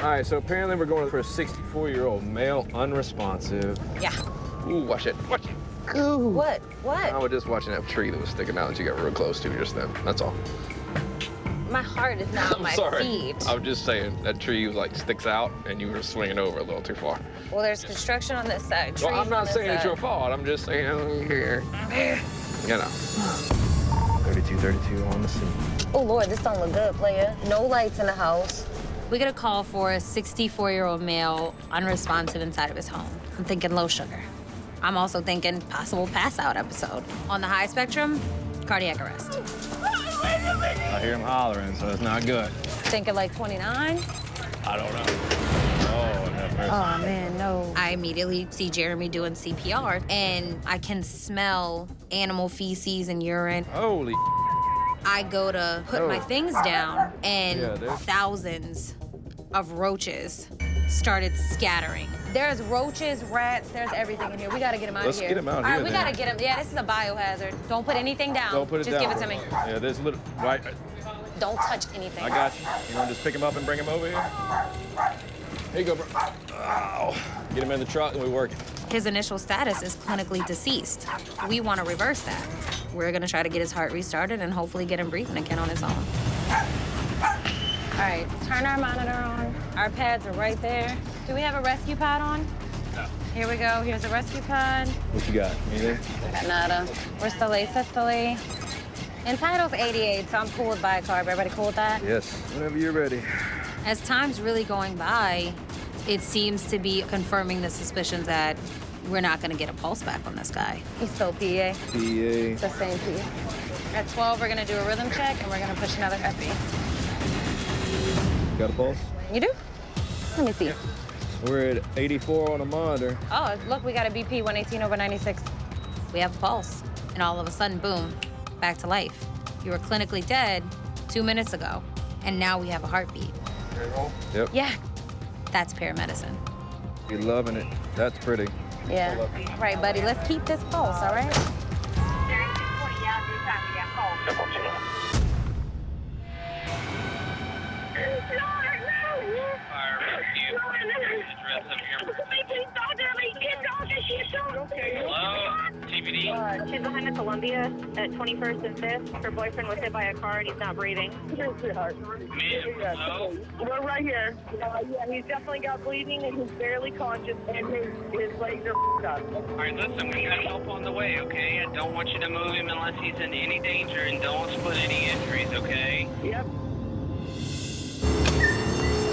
All right, so apparently we're going for a 64-year-old male, unresponsive. Yeah. Ooh, watch it, watch it. Ooh. What? I was just watching that tree that was sticking out that you got real close to just then. That's all. My heart is now on my feet. I'm just saying, that tree like sticks out and you were swinging over a little too far. Well, there's construction on this side, trees Well, I'm not on this saying side. it's your fault. I'm just saying here. You know. 32 on the scene. Oh, Lord, this don't look good, player. No lights in the house. We get a call for a 64-year-old male unresponsive inside of his home. I'm thinking low sugar. I'm also thinking possible pass-out episode. On the high spectrum, cardiac arrest. I hear him hollering, so it's not good. Thinking like 29? I don't know. Oh, man, no. I immediately see Jeremy doing CPR, and I can smell animal feces and urine. Holy. I go to put my things down, and Yeah, thousands of roaches started scattering. There's roaches, rats, there's everything in here. We gotta get him out of here. Let's get him out of All here, right, we then. gotta get him. Yeah, this is a biohazard. Don't put anything down. Don't put it Just down. give it to me. Yeah, there's a little, right. Don't touch anything. I got you. You want to just pick him up and bring him over here? Here you go, bro. Oh. Get him in the truck and we work it. His initial status is clinically deceased. We want to reverse that. We're gonna try to get his heart restarted and hopefully get him breathing again on his own. All right, turn our monitor on. Our pads are right there. Do we have a rescue pod on? No. Here we go. Here's a rescue pod. What you got? Anything? Nada. Restore, systole. And title's 88, so I'm cool with bicarb. Everybody cool with that? Yes. Whenever you're ready. As time's really going by, it seems to be confirming the suspicions that we're not gonna get a pulse back on this guy. He's still PA. PA. It's the same PA. At 12, we're gonna do a rhythm check, and we're gonna push another epi. Got a pulse? You do? Let me see. We're at 84 on the monitor. Oh, look, we got a BP 118/96. We have a pulse, and all of a sudden, boom, back to life. You were clinically dead 2 minutes ago, and now we have a heartbeat. Yep. Yeah. That's paramedicine. You're loving it. That's pretty. Yeah. All right, buddy, let's keep this pulse, all right? Hello, TBD. She's behind the Columbia at 21st and 5th. Her boyfriend was hit by a car and he's not breathing. Hello? We're right here. Yeah, he's definitely got bleeding and he's barely conscious and his legs are up. All right, listen, we got help on the way, okay? I don't want you to move him unless he's in any danger, and don't split any injuries, okay? Yep.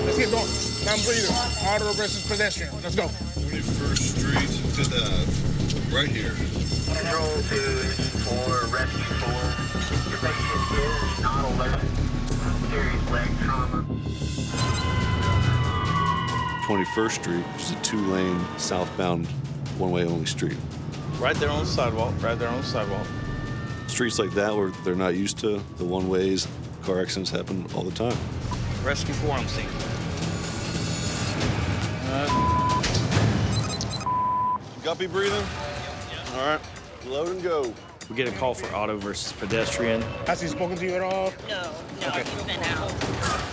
Let's get going. Non-breather. Auto versus pedestrian. Let's go. 21st Street, 5th Ave. Right here. Control 284, rescue 4. Your patient is not alert. Serious leg trauma. 21st Street, which is a two-lane, southbound, one-way only street. Right there on the sidewalk, right there on the sidewalk. Streets like that where they're not used to the one-ways, car accidents happen all the time. Rescue 4 on scene. Guppy breathing? All right, load and go. We get a call for auto versus pedestrian. Has he spoken to you at all? No, he's been out.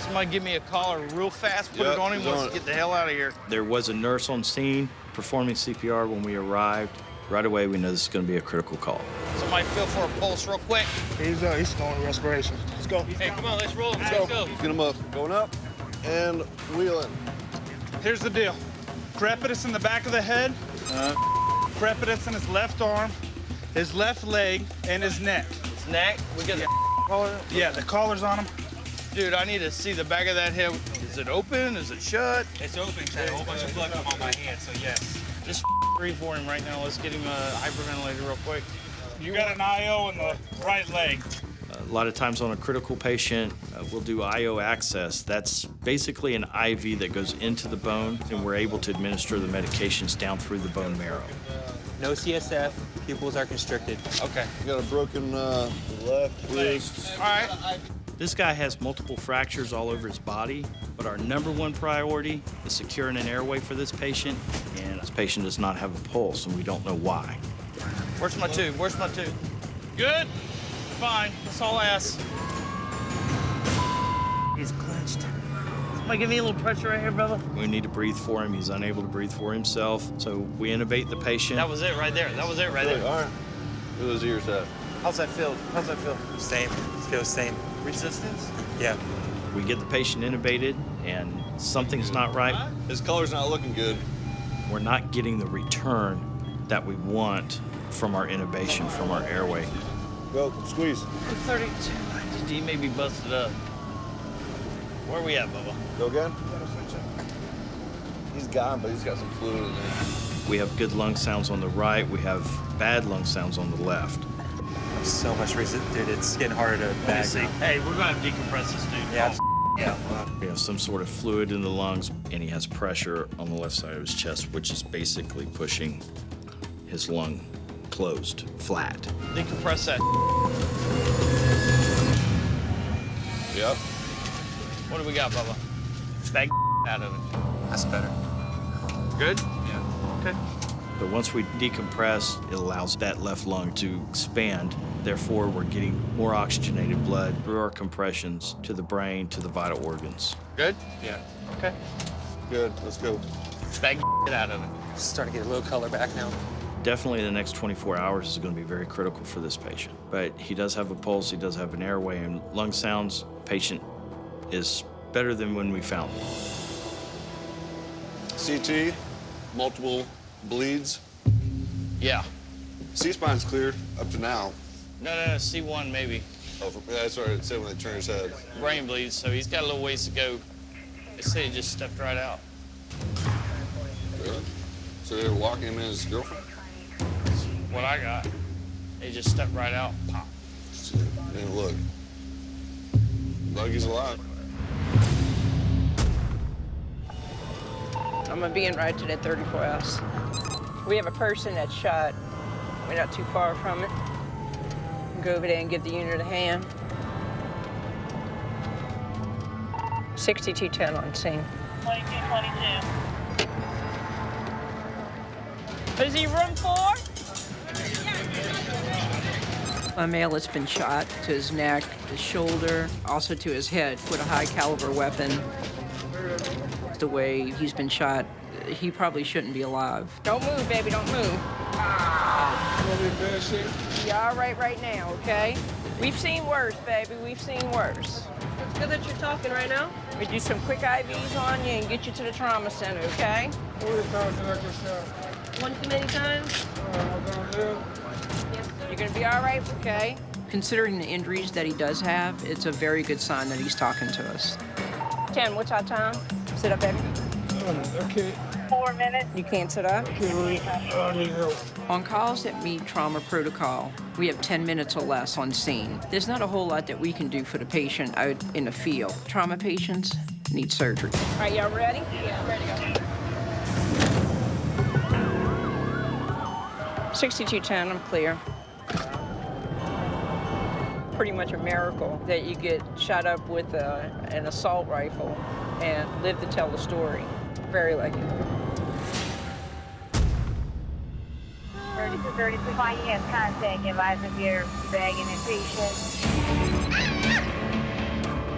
Somebody give me a collar real fast, put Yep, it on him, he's on let's it. get the hell out of here. There was a nurse on scene performing CPR when we arrived. Right away, we know this is going to be a critical call. Somebody feel for a pulse real quick. He's slowing respiration. Let's go. Hey, come on, let's roll. Let's go. Get him up. Going up and wheeling. Here's the deal. Crepitus in the back of the head, crepitus in his left arm, his left leg, and his neck. His neck, we got the collar. Yeah, the collar's on him. Dude, I need to see the back of that head. Is it open? Is it shut? It's open. Got a whole bunch of blood come on my hand, so yes. Just breathe for him right now. Let's get him hyperventilated real quick. You got an IO in the right leg. A lot of times on a critical patient, we'll do IO access. That's basically an IV that goes into the bone, and we're able to administer the medications down through the bone marrow. No CSF, pupils are constricted. Okay. You got a broken left wrist. All right. This guy has multiple fractures all over his body, but our #1 priority is securing an airway for this patient, and this patient does not have a pulse, and we don't know why. Where's my tube? Where's my tube? Good? Fine. That's all I ask. He's clenched. Mike, give me a little pressure right here, brother. We need to breathe for him. He's unable to breathe for himself. So we intubate the patient. That was it right there. That was it right there. All right. Where those ears at? How's that feel? How's that feel? Same. Feels same. Resistance? Yeah. We get the patient intubated, and something's not right. His color's not looking good. We're not getting the return that we want from our intubation, from our airway. Go, squeeze. 32. He may be busted up. Where are we at, Bubba? Go again? He's gone, but he's got some fluid in there. We have good lung sounds on the right. We have bad lung sounds on the left. So much resistance, dude. It's getting harder to bag. Hey, we're gonna have to decompress this dude. Yeah. Yeah. We have some sort of fluid in the lungs, and he has pressure on the left side of his chest, which is basically pushing his lung closed, flat. Decompress that. Yep. What do we got, Bubba? Bag out of it. That's better. Good? Yeah. Okay. But once we decompress, it allows that left lung to expand. Therefore, we're getting more oxygenated blood through our compressions to the brain, to the vital organs. Good? Yeah. Okay. Good, let's go. Bag out of it. Starting to get a little color back now. Definitely the next 24 hours is going to be very critical for this patient. But he does have a pulse, he does have an airway and lung sounds. Patient is better than when we found him. CT, multiple bleeds. Yeah. C-spine's cleared up to now. No, C1 maybe. Oh, that's what it said when they turned his head. Brain bleeds, so he's got a little ways to go. They say he just stepped right out. Really? So they were walking him and his girlfriend? That's what I got. He just stepped right out, pop. Didn't look. Like he's alive. I'm gonna be in right to that 34S. We have a person that's shot. We're not too far from it. Go over there and give the unit a hand. 6210 on scene. 2222. Is he room 4? A male that's been shot to his neck, his shoulder, also to his head with a high caliber weapon. The way he's been shot, he probably shouldn't be alive. Don't move, baby, don't move. You all right now, okay? We've seen worse, baby, we've seen worse. It's good that you're talking right now. We do some quick IVs on you and get you to the trauma center, okay? One too many times? You're gonna be all right, okay? Considering the injuries that he does have, it's a very good sign that he's talking to us. 10, what's our time? Sit up, baby. Okay. 4 minutes. You can't sit up? I need help. On calls that meet trauma protocol, we have 10 minutes or less on scene. There's not a whole lot that we can do for the patient out in the field. Trauma patients need surgery. All right, y'all ready? Yeah, ready to go. 6210, I'm clear. Pretty much a miracle that you get shot up with an assault rifle and live to tell the story. Very lucky. 3232, fine, you have contact. Advise if you're bagging a patient.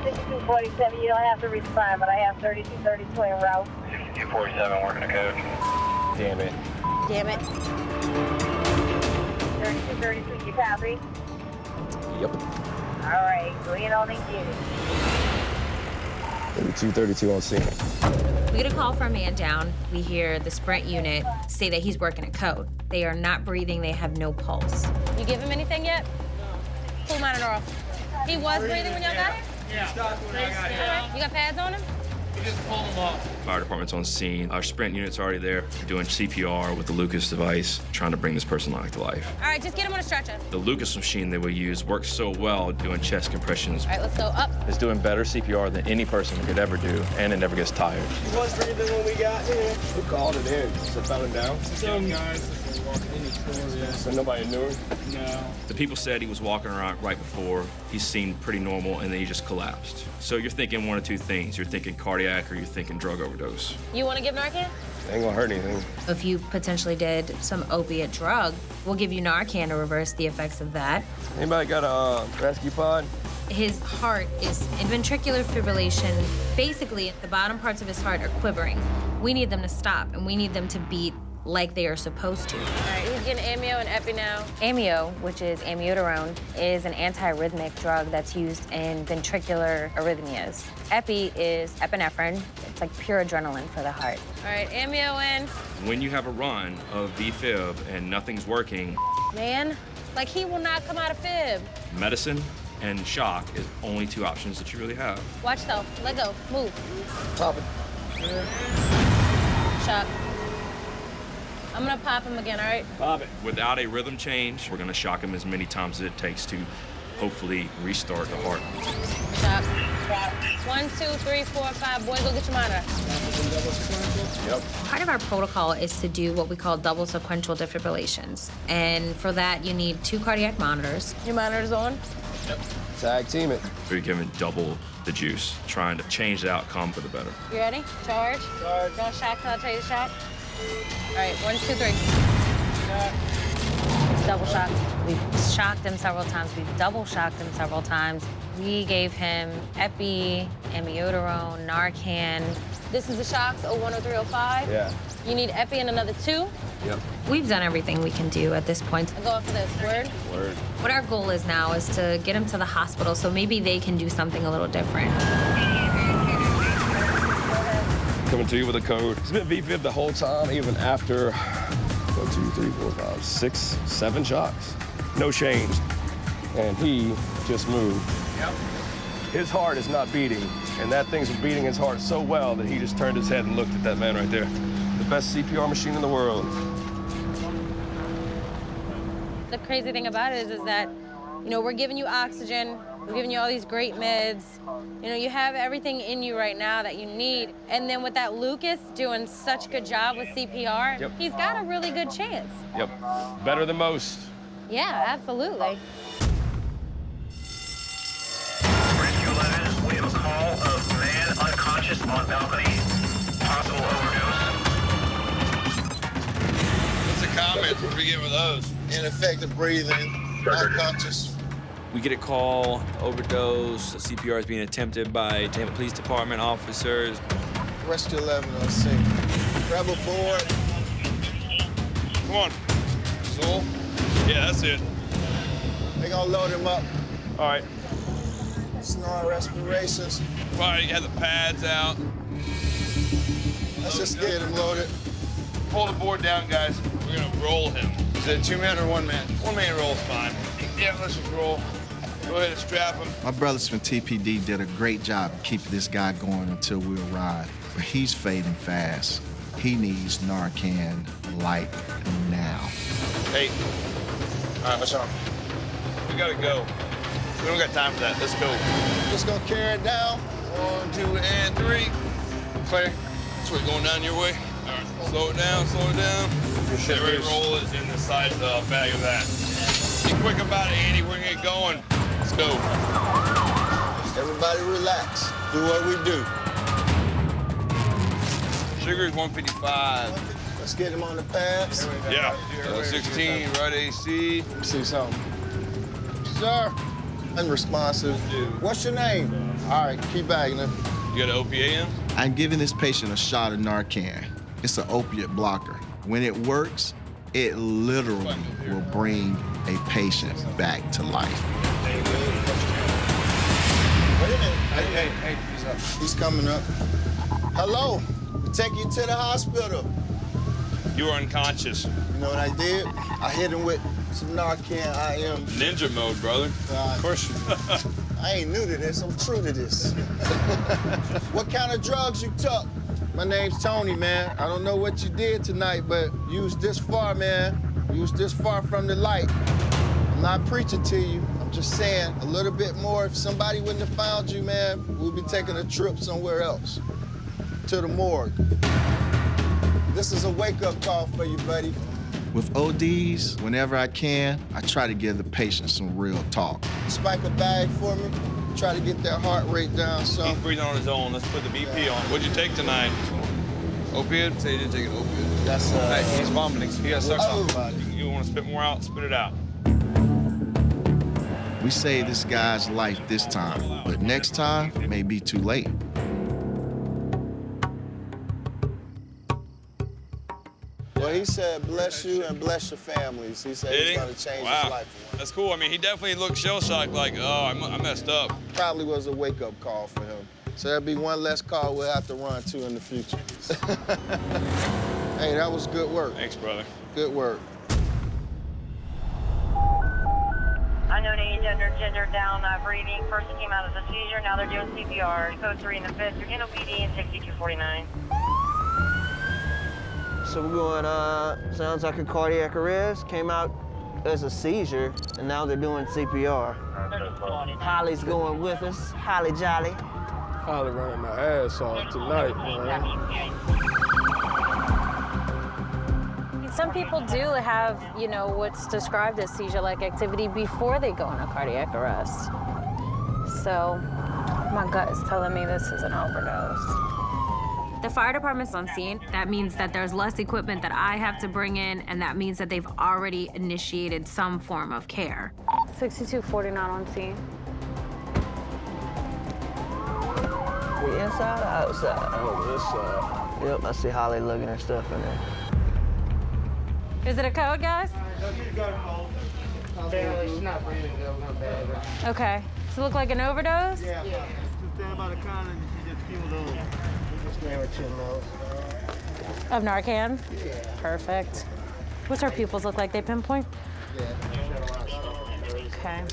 6247, you don't have to respond, but I have 3232 en route. 6247, working a code. Damn it. Damn it. 3232, you copy? Yep. All right, go in on and get it. 3232 on scene. We get a call for a man down. We hear the Sprint unit say that he's working a code. They are not breathing, they have no pulse. You give him anything yet? Pull monitor off. He was breathing when y'all got him? Yeah. You got pads on him? We just pulled him off. Fire department's on scene. Our Sprint unit's already there, doing CPR with the Lucas device, trying to bring this person back to life. All right, just get him on a stretcher. The Lucas machine that we use works so well doing chest compressions. All right, let's go up. It's doing better CPR than any person could ever do, and it never gets tired. He was breathing when we got here. Who called it in? So found him down? Some guys that were walking in the store, yeah. So nobody knew him? No. The people said he was walking around right before. He seemed pretty normal, and then he just collapsed. So you're thinking one of two things. You're thinking cardiac or you're thinking drug overdose. You want to give Narcan? Ain't gonna hurt anything. If you potentially did some opiate drug, we'll give you Narcan to reverse the effects of that. Anybody got a rescue pod? His heart is in ventricular fibrillation. Basically, the bottom parts of his heart are quivering. We need them to stop, and we need them to beat like they are supposed to. All right, he's getting amio and epi now. Amio, which is amiodarone, is an antiarrhythmic drug that's used in ventricular arrhythmias. Epi is epinephrine. It's like pure adrenaline for the heart. All right, amio in. When you have a run of VFib and nothing's working, Man, like he will not come out of fib. medicine and shock is only two options that you really have. Watch though, let go, move. Pop it. Shock. I'm gonna pop him again, all right? Pop it. Without a rhythm change, we're gonna shock him as many times as it takes to hopefully restart the heart. Shock. 1, 2, 3, 4, 5. Boy, go get your monitor. Yep. Part of our protocol is to do what we call double sequential defibrillations. And for that, you need 2 cardiac monitors. Your monitor's on? Yep. Tag team it. We're giving double the juice, trying to change the outcome for the better. You ready? Charge. Charge. Don't shock till I tell you to shock. All right, 1, 2, 3. Double shock. We've shocked him several times. We've double shocked him several times. We gave him epi, amiodarone, Narcan. This is the shocks, 01, 03, 05. Yeah. You need epi and another 2. Yep. We've done everything we can do at this point. I'll go up for this. Word? Word. What our goal is now is to get him to the hospital so maybe they can do something a little different. Coming to you with a code. He's been VFib the whole time, even after 1, 2, 3, 4, 5, 6, 7 shocks. No change. And he just moved. Yep. His heart is not beating, and that thing's beating his heart so well that he just turned his head and looked at that man right there. The best CPR machine in the world. The crazy thing about it is that, you know, we're giving you oxygen, we're giving you all these great meds. You know, you have everything in you right now that you need. And then with that Lucas doing such a good job with CPR, Yep. He's got a really good chance. Yep. Better than most. Yeah, absolutely. Rescue 11, we have a call of man unconscious on balcony. Possible overdose. What's the comments? What do we get with those? Ineffective breathing, unconscious. We get a call, overdose, CPR is being attempted by Tampa Police Department officers. Rescue 11 on scene. Grab a board. Come on. Zool. Yeah, that's it. They gonna load him up. All right. Snore respirations. All right, you have the pads out. Let's just get him loaded. Pull the board down, guys. We're gonna roll him. Is it 2 man or 1 man? 1 man roll's fine. Yeah, let's just roll. Go ahead and strap him. My brothers from TPD did a great job keeping this guy going until we arrived. But he's fading fast. He needs Narcan like now. Hey. All right, what's on? We gotta go. We don't got time for that. Let's go. Just gonna carry it down. 1, 2, and 3. Clear. That's where going down your way. All right. Slow it down, slow it down. Every roll is in the size bag of that. Be quick about it, Andy. We're gonna get going. Let's go. Everybody relax. Do what we do. Sugar is 155. Let's get him on the pads. Yeah. 16, right AC. Let me see something. Sir. Unresponsive. What's your name? All right, keep bagging him. You got an OPA in? I'm giving this patient a shot of Narcan. It's an opiate blocker. When it works, it literally will bring a patient back to life. Wait a minute. Hey, he's coming up. Hello. We'll take you to the hospital. You were unconscious. You know what I did? I hit him with some Narcan. I am Ninja mode, brother. Of course. I ain't new to this. I'm true to this. What kind of drugs you took? My name's Tony, man. I don't know what you did tonight, but you was this far, man. You was this far from the light. I'm not preaching to you. I'm just saying a little bit more. If somebody wouldn't have found you, man, we'll be taking a trip somewhere else. To the morgue. This is a wake-up call for you, buddy. With ODs, whenever I can, I try to give the patient some real talk. Spike a bag for me. Try to get that heart rate down some. He's breathing on his own. Let's put the BP on. What'd you take tonight? Opiate? Say you didn't take an opiate. That's, hey, he's vomiting. He got suction. Oh. You want to spit more out? Spit it out. We saved this guy's life this time, but next time may be too late. Well, he said, bless you and bless your families. He said he's going to change his life. That's cool. I mean, he definitely looked shell-shocked, like, oh, I messed up. Probably was a wake-up call for him. So there'll be one less call we'll have to run to in the future. Hey, that was good work. Thanks, brother. Good work. Unknown age, under gender, down, breathing. First came out as a seizure, now they're doing CPR. Code 3 and the 5th, you're in OPD in 6249. So we're going, sounds like a cardiac arrest, came out as a seizure, and now they're doing CPR. Holly's going with us, Holly Jolly. Holly running my ass off tonight, man. Some people do have, you know, what's described as seizure-like activity before they go into cardiac arrest. So my gut is telling me this is an overdose. The fire department's on scene. That means that there's less equipment that I have to bring in, and that means that they've already initiated some form of care. 6249 on scene. We inside or outside? Oh, inside. Yep, I see Holly lugging her stuff in there. Is it a code, guys? She's not breathing, though, not bad. Okay. Does it look like an overdose? Yeah. Just stand by the counter and she just feel those. Just gave her 10 mils. Of Narcan? Yeah. Perfect. What's her pupils look like? They pinpoint? Yeah. Okay.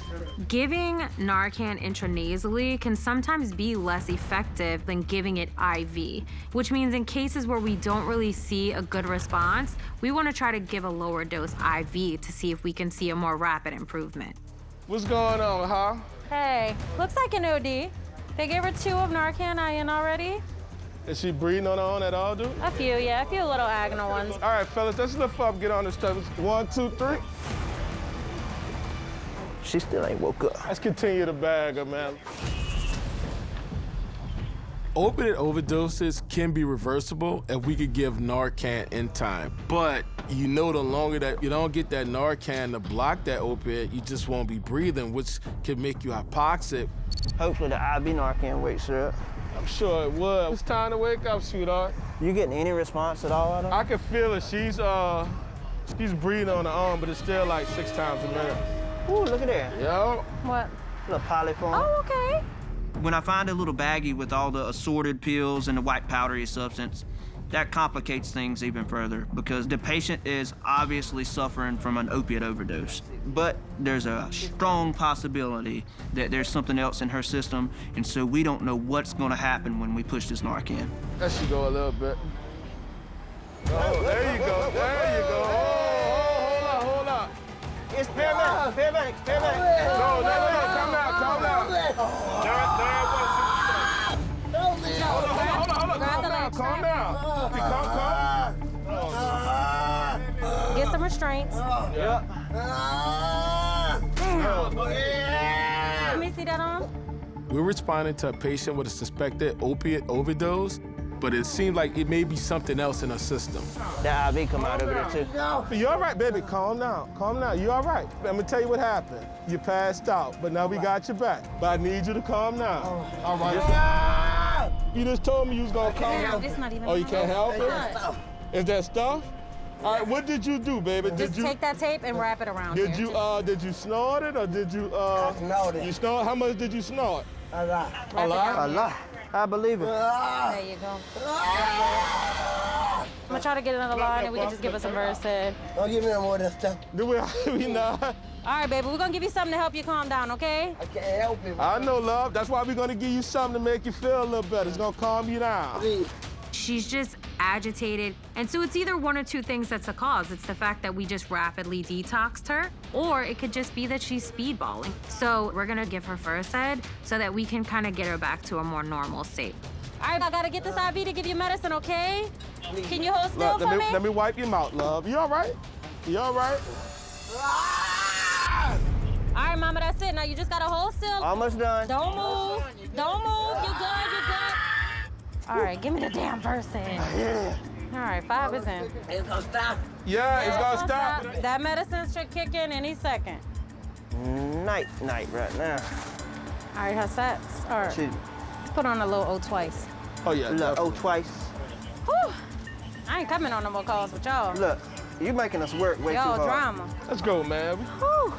Giving Narcan intranasally can sometimes be less effective than giving it IV, which means in cases where we don't really see a good response, we want to try to give a lower dose IV to see if we can see a more rapid improvement. What's going on, huh? Hey, looks like an OD. They gave her 2 of Narcan IN already. Is she breathing on her own at all, dude? A few, yeah, a few little agonal ones. All right, fellas, let's lift up, get on this stuff. 1, 2, 3. She still ain't woke up. Let's continue to bag her, man. Opiate overdoses can be reversible if we could give Narcan in time. But you know, the longer that you don't get that Narcan to block that opiate, you just won't be breathing, which can make you hypoxic. Hopefully the IV Narcan wakes her up. I'm sure it would. It's time to wake up, sweetheart. You getting any response at all out of her? I can feel it. She's breathing on her own, but it's still like 6 times a minute. Ooh, look at that. Yo. What? Little polyform. Oh, okay. When I find a little baggie with all the assorted pills and the white powdery substance, that complicates things even further because the patient is obviously suffering from an opiate overdose. But there's a strong possibility that there's something else in her system, and so we don't know what's gonna happen when we push this Narcan. There she go a little bit. Oh, there you go, there you go. Oh, hold up. It's paramedics. No, come out. Calm down. Get some restraints. Yeah. Let me see that on. We're responding to a patient with a suspected opiate overdose, but it seemed like it may be something else in her system. That IV come out over there too. You all right, baby? Calm down. You all right? I'm gonna tell you what happened. You passed out, but now we got your back. But I need you to calm down. All right. You just told me you was gonna calm down. It's not even. Oh, you can't help it? Is that stuff? All right, what did you do, baby? Just take that tape and wrap it around Did here. Did you snort it or did you snort it. You snort? How much did you snort? A lot. A lot? A lot. I believe it. There you go. I'm gonna try to get another line and we can just give us some Versed. Don't give me no more of that stuff. Do we not? All right, baby, we're gonna give you something to help you calm down, okay? I can't help it. I know, love. That's why we're gonna give you something to make you feel a little better. It's gonna calm you down. Please. She's just agitated. And so it's either one or two things that's the cause. It's the fact that we just rapidly detoxed her, or it could just be that she's speedballing. So we're gonna give her Versed so that we can kind of get her back to a more normal state. All right, I gotta get this IV to give you medicine, okay? Can you hold still for me? Let me wipe your mouth, love. You all right? You all right? All right, mama, that's it. Now you just gotta hold still. Almost done. Don't move. Don't move. You good. All right, give me the damn Versed. Yeah. All right, 5 is in. It's gonna stop. Yeah, it's gonna stop. That medicine should kick in any second. night right now. All right, her sets. All right. She Put on a little O twice. Oh, yeah. look, oh, twice. Whew. I ain't coming on no more calls with y'all. Look, you making us work way too Y'all hard. drama. Let's go, man. Whew.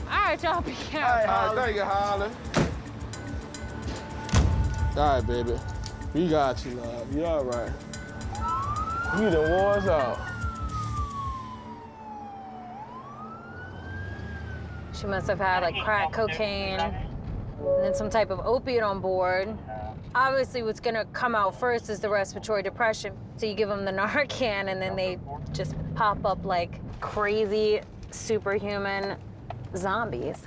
All right, y'all be careful. All right, thank you, Holly. All right, baby. We got you, love. You all right. You done wore us out. She must have had like crack cocaine and then some type of opiate on board. Obviously, what's gonna come out first is the respiratory depression. So you give them the Narcan and then they just pop up like crazy, superhuman zombies.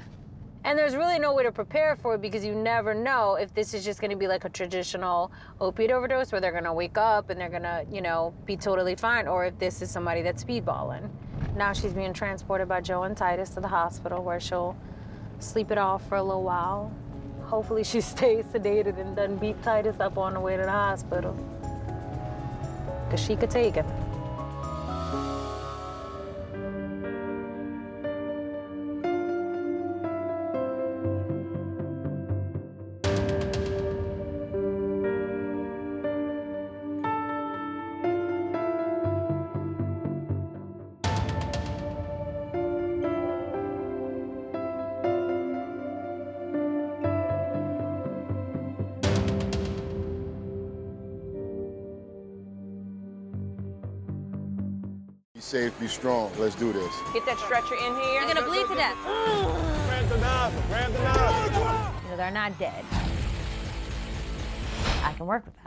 And there's really no way to prepare for it because you never know if this is just gonna be like a traditional opiate overdose where they're gonna wake up and they're gonna, you know, be totally fine, or if this is somebody that's speedballing. Now she's being transported by Joe and Titus to the hospital where she'll sleep it off for a little while. Hopefully she stays sedated and doesn't beat Titus up on the way to the hospital. Because she could take him. Be safe, be strong. Let's do this. Get that stretcher in here. You're gonna bleed to death. Grab the nozzle, grab the nozzle. You know, they're not dead. I can work with that.